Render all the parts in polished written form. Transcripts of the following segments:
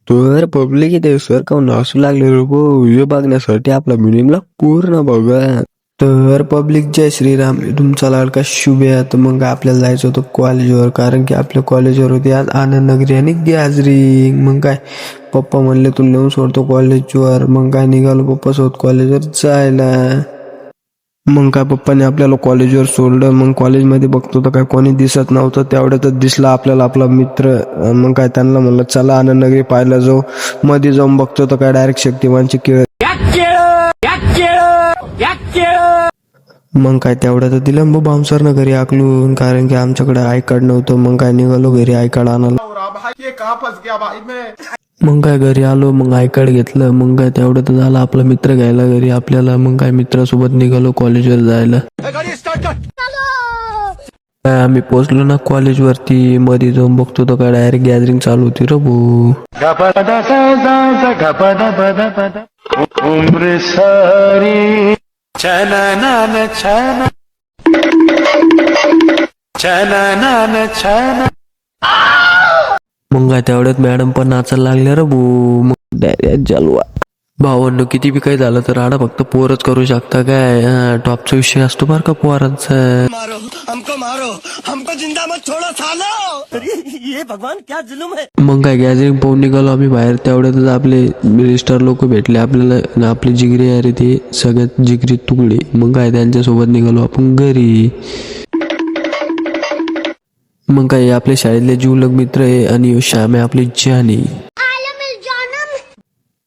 तर पब्लिक इथे सर काहून हसू लागले रे गो, व्हिडिओ बघण्यासाठी आपला मिनिमला पूर्ण बघा. तर पब्लिक जय श्रीराम, तुमचा लाडका शुभ आहे. तर मग आपल्याला जायचं होतं कॉलेजवर, कारण की आपल्या कॉलेजवर होती आज आनंद नगरी आणि गॅदरिंग. मग काय पप्पा म्हणले तू नेऊन सोडतो कॉलेजवर. मग काय निघालो पप्पा सोबत कॉलेजवर जायला. मग काय पप्पाने आपल्याला कॉलेजवर सोडलं. मग कॉलेजमध्ये बघतो तर काय कोणी दिसत नव्हतं. तेवढ्यातच दिसला आपल्याला आपला मित्र. मग काय त्यांना म्हणलं चला आनंदनगरी पाहायला जाऊ. मध्ये जाऊन बघतो तर काय डायरेक्ट शक्तिमानची केळ. मग काय तेवढ्यात दिलं मग बाउन्सरनं घरी आकलून, कारण की आमच्याकडे आय कार्ड नव्हतं. मग काय निघालो घरी आय कार्ड आणायला. मग काय घरी आलो, मग आय कार्ड घेतलं. मग काय तेवढं तर झालं आपला मित्र घ्यायला घरी आपल्याला. मग काय मित्रासोबत निघालो कॉलेजवर जायला. काय आम्ही पोहोचलो ना कॉलेजवरती. मध्ये जाऊन बघतो तर काय डायरेक्ट गॅदरिंग चालू होती रे भाऊ. मग काय तेवढ्यात मॅडम पण नाचायला लागल्या रे भाऊ. मग डायरेक्ट जलवा. भावांनो किती बी काही झालं तर राडा फक्त पोरच करू शकता काय. टॉपचा विषय असतो बरं का पोरांचा. मारो हमको जिंदा मत छोड़ो सालो. अरे ये भगवान क्या जुलुम है. मग काय गॅदरिंग पाहून निघालो आम्ही बाहेर. तेवढ्यातच आपले मिनिस्टर लोक भेटले आपल्याला. आणि आपले जिगरी अरे ते सगळ्यात जिगरी तुकडे. मग काय त्यांच्यासोबत निघालो आपण घरी. मग काय आपल्या शाळेतले जीवलग मित्र आहे आणि श्याम आहे आपली जानी.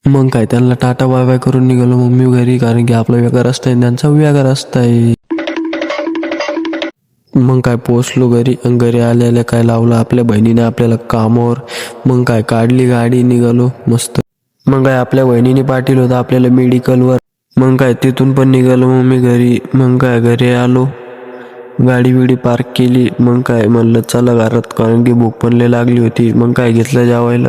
मग काय त्यांना टाटा बाय बाय करून निघालो मग मी घरी, कारण की आपला वेगळा रस्ता आहे त्यांचा वेगळा रस्ता आहे. मग काय पोचलो घरी. घरी आल्याला काय लावलं आपल्या बहिणीने आपल्याला कामावर. मग काय काढली गाडी निघालो मस्त. मग काय आपल्या बहिणीने पाठवलं होतं आपल्याला मेडिकलवर. मग काय तिथून पण निघालो मग मी घरी. मग काय घरी आलो, गाडी बिडी पार्क केली. मग काय म्हणलं चला घरात, कारण की भूक पण लय लागली होती. मग काय घेतलं जेवायला.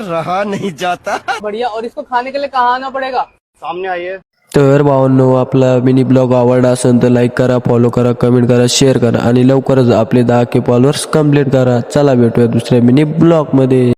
रहा नहीं जाता. बढ़िया. और इसको खाने के लिए कहाँ आना पड़ेगा? सामने आइए. तर भावांनो आपला मिनी ब्लॉग आवडला असेल तर लाईक करा, फॉलो करा, कमेंट करा, शेअर करा आणि लवकरच आपले 10K फॉलोअर्स कंप्लीट करा. चला भेटूया दुसऱ्या मिनी ब्लॉग मध्ये.